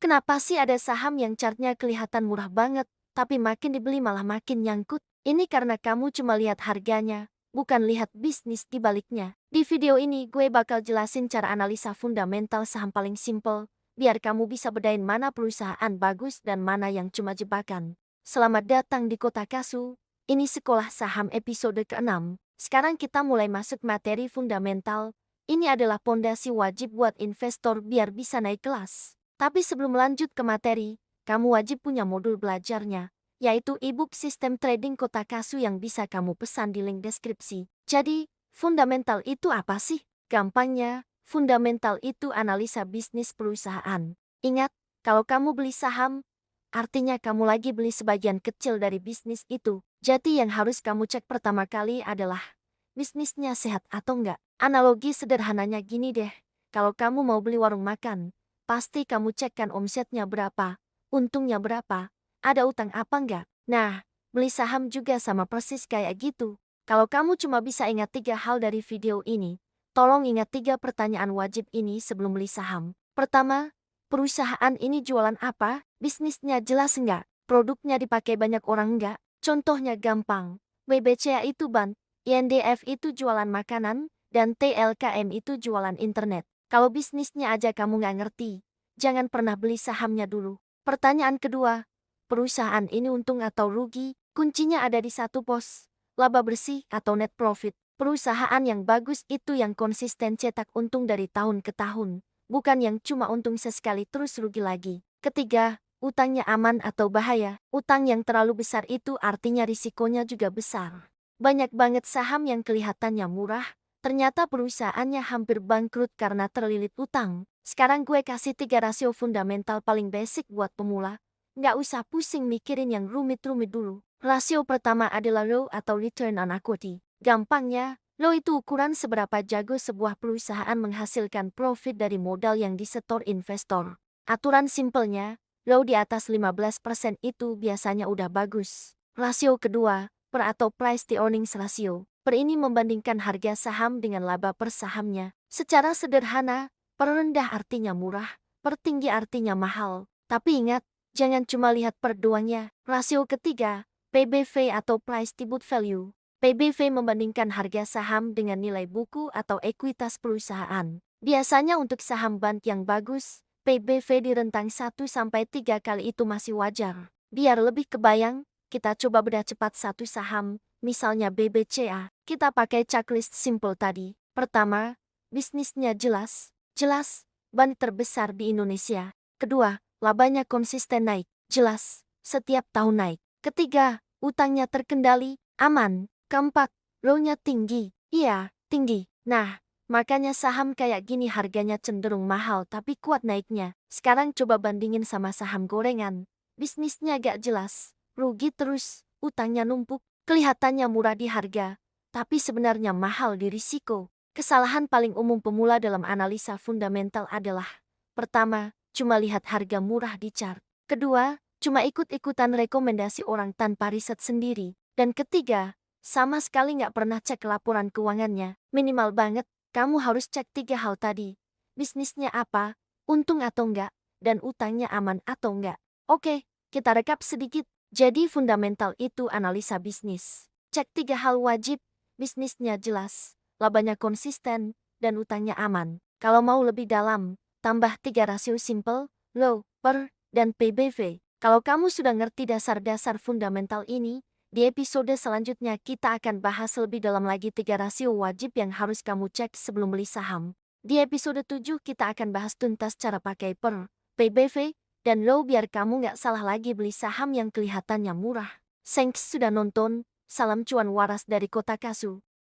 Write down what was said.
Kenapa sih ada saham yang chartnya kelihatan murah banget, tapi makin dibeli malah makin nyangkut? Ini karena kamu cuma lihat harganya, bukan lihat bisnis di baliknya. Di video ini gue bakal jelasin cara analisa fundamental saham paling simple, biar kamu bisa bedain mana perusahaan bagus dan mana yang cuma jebakan. Selamat datang di Kota Kasu, ini Sekolah Saham episode ke-6. Sekarang kita mulai masuk materi fundamental. Ini adalah pondasi wajib buat investor biar bisa naik kelas. Tapi sebelum lanjut ke materi, kamu wajib punya modul belajarnya, yaitu e-book Sistem Trading Kota Kasu yang bisa kamu pesan di link deskripsi. Jadi, fundamental itu apa sih? Gampangnya, fundamental itu analisa bisnis perusahaan. Ingat, kalau kamu beli saham, artinya kamu lagi beli sebagian kecil dari bisnis itu. Jadi yang harus kamu cek pertama kali adalah, bisnisnya sehat atau enggak. Analogi sederhananya gini deh, kalau kamu mau beli warung makan, pasti kamu cekkan omsetnya berapa, untungnya berapa, ada utang apa enggak. Nah, beli saham juga sama persis kayak gitu. Kalau kamu cuma bisa ingat 3 hal dari video ini, tolong ingat 3 pertanyaan wajib ini sebelum beli saham. Pertama, perusahaan ini jualan apa? Bisnisnya jelas enggak? Produknya dipakai banyak orang enggak? Contohnya gampang, WBCA itu ban, INDF itu jualan makanan, dan TLKM itu jualan internet. Kalau bisnisnya aja kamu nggak ngerti, jangan pernah beli sahamnya dulu. Pertanyaan kedua, perusahaan ini untung atau rugi? Kuncinya ada di satu pos, laba bersih atau net profit. Perusahaan yang bagus itu yang konsisten cetak untung dari tahun ke tahun, bukan yang cuma untung sesekali terus rugi lagi. Ketiga, utangnya aman atau bahaya. Utang yang terlalu besar itu artinya risikonya juga besar. Banyak banget saham yang kelihatannya murah, ternyata perusahaannya hampir bangkrut karena terlilit utang. Sekarang gue kasih 3 rasio fundamental paling basic buat pemula. Nggak usah pusing mikirin yang rumit-rumit dulu. Rasio pertama adalah ROE atau Return on Equity. Gampangnya, ROE itu ukuran seberapa jago sebuah perusahaan menghasilkan profit dari modal yang disetor investor. Aturan simpelnya, ROE di atas 15% itu biasanya udah bagus. Rasio kedua, PER atau Price to Earnings Ratio. PER ini membandingkan harga saham dengan laba per sahamnya. Secara sederhana, PER rendah artinya murah, PER tinggi artinya mahal. Tapi ingat, jangan cuma lihat PER doangnya. Rasio ketiga, PBV atau Price to Book Value. PBV membandingkan harga saham dengan nilai buku atau ekuitas perusahaan. Biasanya untuk saham bank yang bagus, PBV di rentang 1-3 kali itu masih wajar. Biar lebih kebayang, kita coba bedah cepat satu saham, misalnya BBCA. Kita pakai checklist simple tadi. Pertama, bisnisnya jelas. Jelas, bank terbesar di Indonesia. Kedua, labanya konsisten naik. Jelas, setiap tahun naik. Ketiga, utangnya terkendali, aman. Keempat, ROE-nya tinggi. Iya, tinggi. Nah, makanya saham kayak gini harganya cenderung mahal tapi kuat naiknya. Sekarang coba bandingin sama saham gorengan. Bisnisnya gak jelas, rugi terus, utangnya numpuk. Kelihatannya murah di harga, tapi sebenarnya mahal di risiko. Kesalahan paling umum pemula dalam analisa fundamental adalah: pertama, cuma lihat harga murah di chart. Kedua, cuma ikut-ikutan rekomendasi orang tanpa riset sendiri. Dan ketiga, sama sekali nggak pernah cek laporan keuangannya. Minimal banget, kamu harus cek 3 hal tadi. Bisnisnya apa, untung atau enggak, dan utangnya aman atau enggak. Oke, kita rekap sedikit. Jadi fundamental itu analisa bisnis. Cek 3 hal wajib, bisnisnya jelas, labanya konsisten, dan utangnya aman. Kalau mau lebih dalam, tambah 3 rasio simple, ROE, PER, dan PBV. Kalau kamu sudah ngerti dasar-dasar fundamental ini, di episode selanjutnya kita akan bahas lebih dalam lagi 3 rasio wajib yang harus kamu cek sebelum beli saham. Di episode 7 kita akan bahas tuntas cara pakai PER, PBV, dan ROE biar kamu nggak salah lagi beli saham yang kelihatannya murah. Thanks sudah nonton, salam cuan waras dari Kota Kasu.